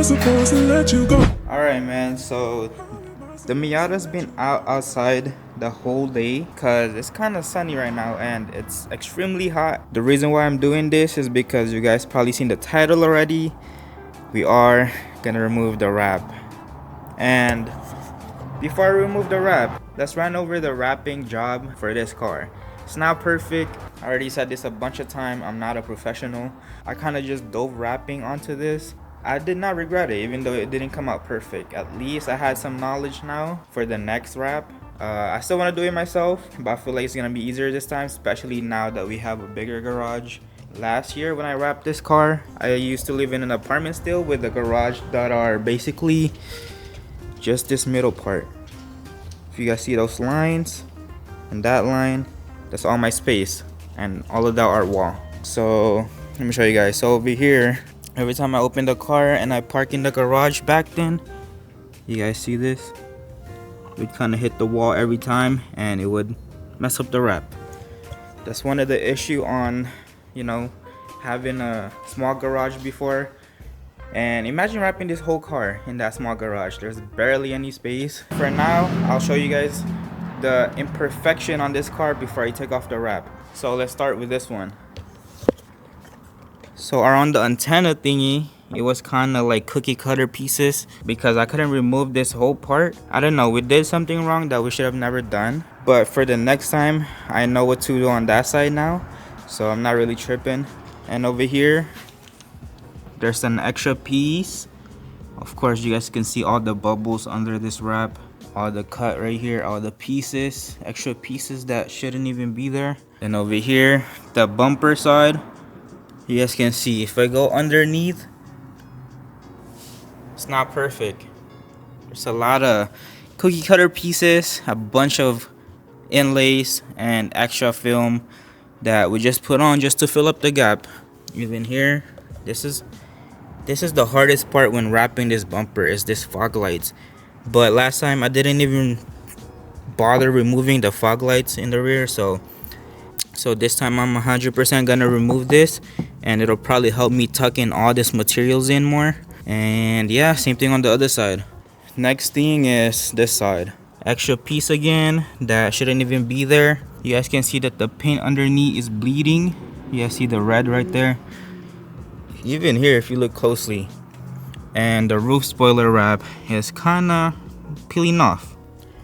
not supposed to let you go. Alright, man, so the Miata's been outside the whole day because it's kind of sunny right now and it's extremely hot. The reason why I'm doing this is because you guys probably seen the title already. We are gonna remove the wrap. And before I remove the wrap, let's run over the wrapping job for this car. It's not perfect. I already said this a bunch of times. I'm not a professional. I kind of just dove wrapping onto this. I did not regret it, even though it didn't come out perfect. At least I had some knowledge now for the next wrap. I still want to do it myself, but I feel like it's gonna be easier this time, especially now that we have a bigger garage. Last year when I wrapped this car, I used to live in an apartment still with a garage that are basically just this middle part. If you guys see those lines and that line, that's all my space and all of that art wall. So let me show you guys. So over here, every time I open the car and I park in the garage back then, you guys see this? We'd kind of hit the wall every time and it would mess up the wrap. That's one of the issue on, you know, having a small garage before. And imagine wrapping this whole car in that small garage. There's barely any space. For now, I'll show you guys the imperfection on this car before I take off the wrap. So let's start with this one. So around the antenna thingy, it was kind of like cookie cutter pieces because I couldn't remove this whole part. I don't know, we did something wrong that we should have never done. But for the next time, I know what to do on that side now. So I'm not really tripping. And over here, there's an extra piece. Of course, you guys can see all the bubbles under this wrap. All the cut right here, all the pieces, extra pieces that shouldn't even be there. And over here, the bumper side, you guys can see if I go underneath, it's not perfect. There's a lot of cookie cutter pieces, a bunch of inlays and extra film that we just put on just to fill up the gap. Even here, this is the hardest part when wrapping this bumper, is this fog lights. But last time I didn't even bother removing the fog lights in the rear, so this time I'm 100% gonna remove this, and it'll probably help me tuck in all this materials in more. And yeah, same thing on the other side. Next thing is this side, extra piece again that shouldn't even be there. You guys can see that the paint underneath is bleeding. You guys see the red right there, even here if you look closely. And the roof spoiler wrap is kinda peeling off.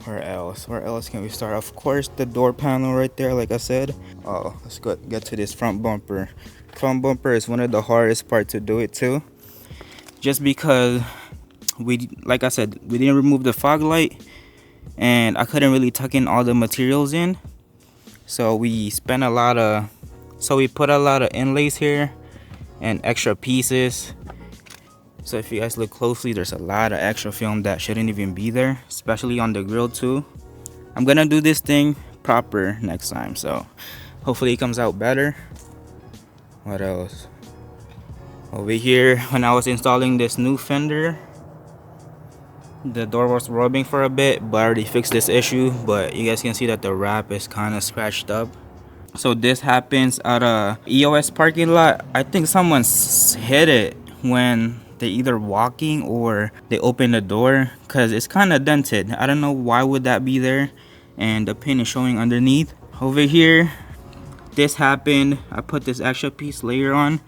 Where else can we start? Of course, the door panel right there, like I said. Oh, let's get to this front bumper. Front bumper is one of the hardest part to do it too, just because like I said, we didn't remove the fog light and I couldn't really tuck in all the materials in. So we put a lot of inlays here and extra pieces. So if you guys look closely, there's a lot of extra film that shouldn't even be there, especially on the grill too. I'm gonna do this thing proper next time, so hopefully it comes out better. What else? Over here, when I was installing this new fender, the door was rubbing for a bit, but I already fixed this issue. But you guys can see that the wrap is kind of scratched up. So this happens at a EOS parking lot. I think someone hit it when they either walking or they open the door, because it's kind of dented. I don't know why would that be there, and the pin is showing underneath. Over here, this happened. I put this extra piece layer on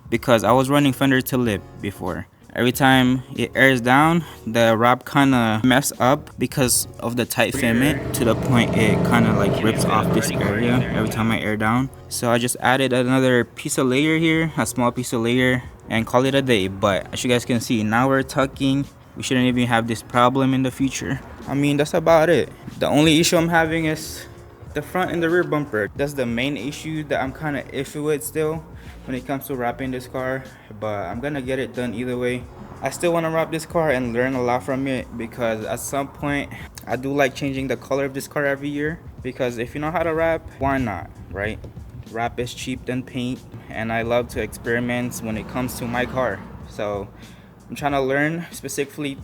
because I was running fender to lip before. Every time it airs down, the wrap kind of mess up because of the tight fitment, to the point it kind of like rips off this area every time I air down. So I just added another piece of layer here, a small piece of layer, and call it a day. But as you guys can see, now we're tucking. We shouldn't even have this problem in the future. I mean, that's about it. The only issue I'm having is the front and the rear bumper. That's the main issue that I'm kind of iffy with still when it comes to wrapping this car, but I'm gonna get it done either way. I still want to wrap this car and learn a lot from it, because at some point I do like changing the color of this car every year, because if you know how to wrap, why not, right? Wrap is cheap than paint, and I love to experiment when it comes to my car. So I'm trying to learn specifically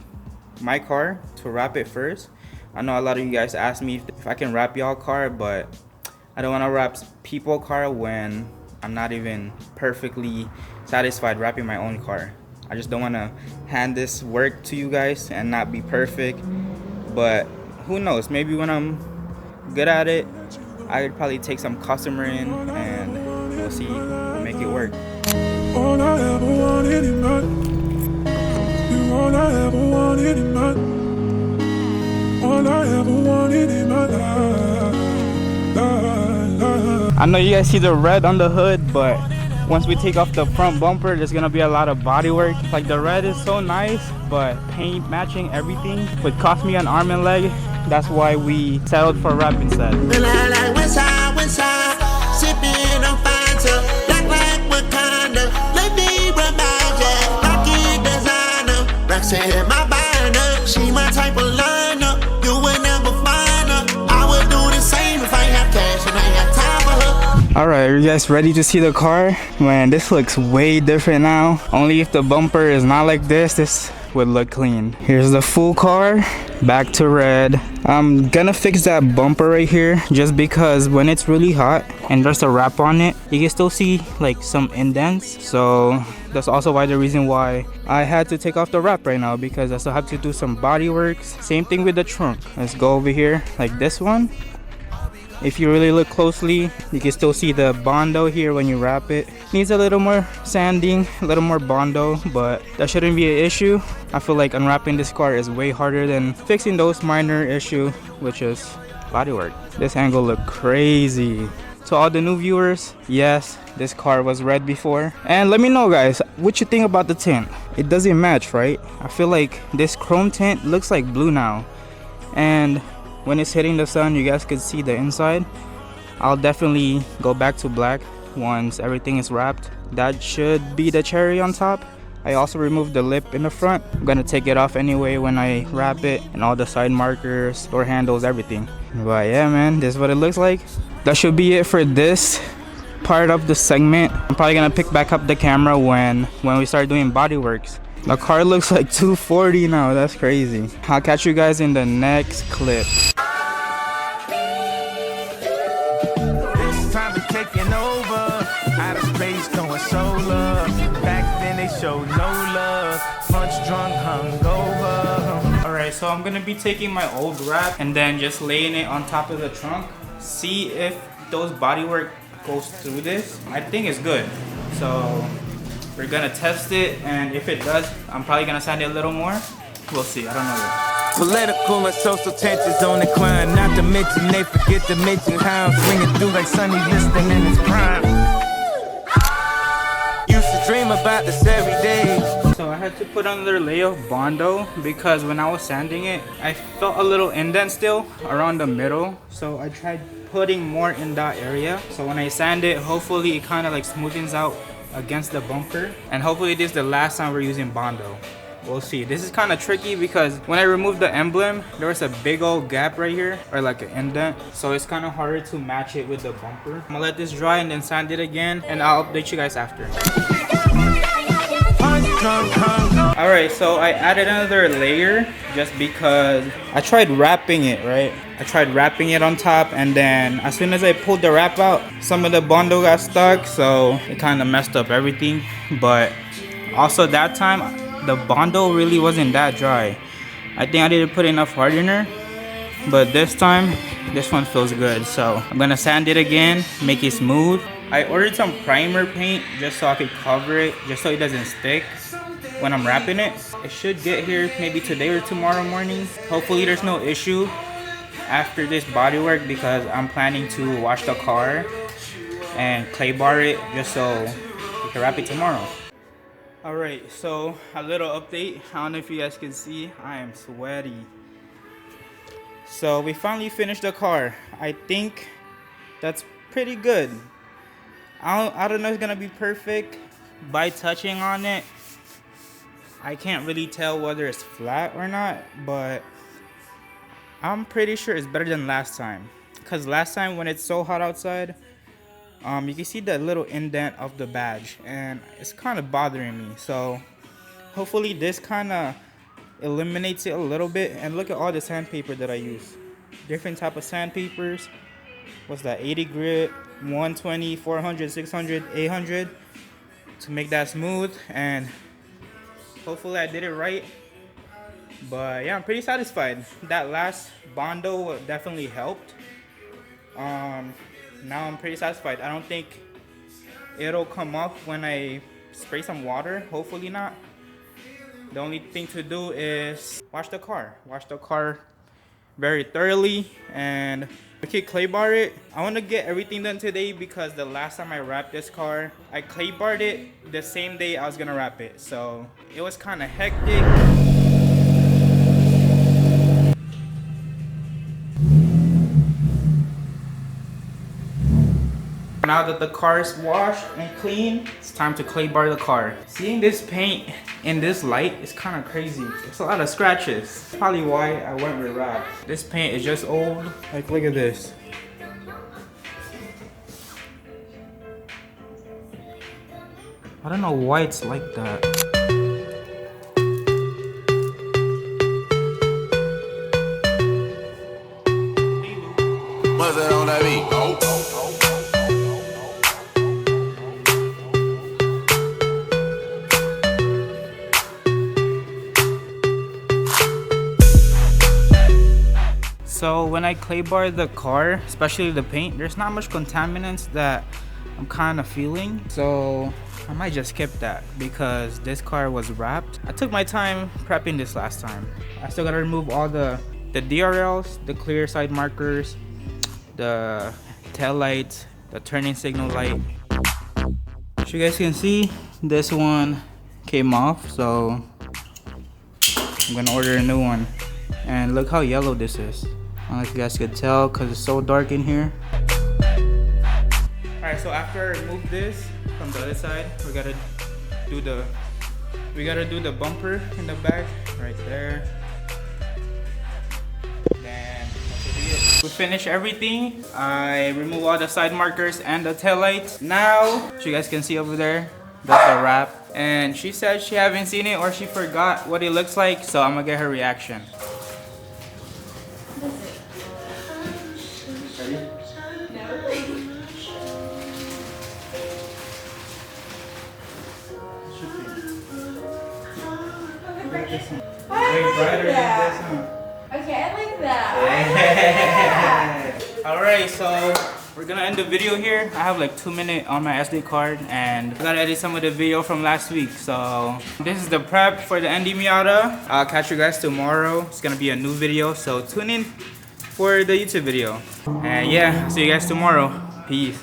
my car to wrap it first. I know a lot of you guys ask me if I can wrap y'all car, but I don't want to wrap people car when I'm not even perfectly satisfied wrapping my own car. I just don't want to hand this work to you guys and not be perfect. But who knows, maybe when I'm good at it, I could probably take some customer in and we'll see, we'll make it work. All I ever wanted in my, you all I ever wanted in my, all I ever wanted in my life. I know you guys see the red on the hood, but once we take off the front bumper, there's gonna be a lot of body work. Like the red is so nice, but paint matching everything would cost me an arm and leg. That's why we settled for wrap instead. Sipping on Fanta, black like Wakanda. Let me remind ya, Rocky designer, Roxanne my binder. She my type of liner, you would never find her. I would do the same if I have cash and I have time for her. Alright, are you guys ready to see the car? Man, this looks way different now. Only if the bumper is not like this would look clean. Here's the full car, back to red. I'm gonna fix that bumper right here just because when it's really hot and there's a wrap on it, you can still see like some indents. So that's also the reason why I had to take off the wrap right now, because I still have to do some body works. Same thing with the trunk. Let's go over here, like this one. If you really look closely, you can still see the Bondo here when you wrap it. Needs a little more sanding, a little more Bondo, but that shouldn't be an issue. I feel like unwrapping this car is way harder than fixing those minor issue, which is bodywork. This angle look crazy. To all the new viewers, yes, this car was red before. And let me know guys, what you think about the tint? It doesn't match, right? I feel like this chrome tint looks like blue now. And when it's hitting the sun, you guys can see the inside. I'll definitely go back to black once everything is wrapped. That should be the cherry on top. I also removed the lip in the front. I'm gonna take it off anyway when I wrap it, and all the side markers, door handles, everything. But yeah man, this is what it looks like. That should be it for this part of the segment. I'm probably gonna pick back up the camera when we start doing body works. The car looks like 240 now, that's crazy. I'll catch you guys in the next clip. This time we're taking over. Out of space going solar. Back then they showed no love. Punch drunk, hungover. Alright, so I'm gonna be taking my old wrap and then just laying it on top of the trunk. See if those bodywork goes through this. I think it's good. So we're gonna test it, and if it does, I'm probably gonna sand it a little more. We'll see, I don't know yet. Political and social tensions on the climb. Not to mention they forget to mention how I'm swinging through like Sonny Liston in his prime. Used to dream about this every day. So I had to put another layer of Bondo because when I was sanding it, I felt a little indent still around the middle. So I tried putting more in that area. So when I sand it, hopefully it kind of like smoothens out against the bumper, and hopefully this is the last time we're using Bondo. We'll see. This is kind of tricky because when I removed the emblem, there was a big old gap right here, or like an indent, so it's kind of harder to match it with the bumper. I'm gonna let this dry and then sand it again, and I'll update you guys after. Alright, so I added another layer just because I tried wrapping it, right? I tried wrapping it on top, and then as soon as I pulled the wrap out, some of the Bondo got stuck, so it kind of messed up everything. But also that time, the Bondo really wasn't that dry. I think I didn't put enough hardener, but this time, this one feels good. So I'm gonna sand it again, make it smooth. I ordered some primer paint just so I could cover it, just so it doesn't stick when I'm wrapping it. It should get here maybe today or tomorrow morning. Hopefully there's no issue after this bodywork, because I'm planning to wash the car and clay bar it just so we can wrap it tomorrow. Alright, so a little update. I don't know if you guys can see, I am sweaty. So we finally finished the car. I think that's pretty good. I don't know if it's gonna be perfect. By touching on it, I can't really tell whether it's flat or not, but I'm pretty sure it's better than last time. Because last time when it's so hot outside, you can see the little indent of the badge, and it's kind of bothering me. So hopefully this kind of eliminates it a little bit. And look at all the sandpaper that I use. Different type of sandpapers. What's that? 80 grit, 120, 400, 600, 800 to make that smooth. And Hopefully I did it right. But yeah, I'm pretty satisfied. That last Bondo definitely helped. Now I'm pretty satisfied. I don't think it'll come up when I spray some water. Hopefully not. The only thing to do is wash the car. Wash the car very thoroughly and we can clay bar it. I want to get everything done today because the last time I wrapped this car, I clay barred it the same day I was gonna wrap it. So it was kind of hectic. Now that the car is washed and clean, it's time to clay bar the car. Seeing this paint in this light is kind of crazy. It's a lot of scratches. Probably why I went with wrap. This paint is just old. Like, look at this. I don't know why it's like that. What's that on that beat? So when I clay bar the car, especially the paint, there's not much contaminants that I'm kind of feeling. So I might just skip that because this car was wrapped. I took my time prepping this last time. I still gotta remove all the DRLs, the clear side markers, the tail lights, the turning signal light. As you guys can see, this one came off, so I'm gonna order a new one. And look how yellow this is. I don't know if you guys could tell because it's so dark in here. Alright, so after I remove this from the other side, we gotta do the bumper in the back right there. Then we finish everything. I remove all the side markers and the tail lights. Now, as you guys can see over there, that's the wrap. And she said she haven't seen it or she forgot what it looks like, so I'm gonna get her reaction. Way brighter than this, huh? Okay, I like that. Yeah. Alright, so we're gonna end the video here. I have like 2 minutes on my SD card and I gotta edit some of the video from last week. So this is the prep for the ND Miata. I'll catch you guys tomorrow. It's gonna be a new video, so tune in for the YouTube video. And yeah, see you guys tomorrow. Peace.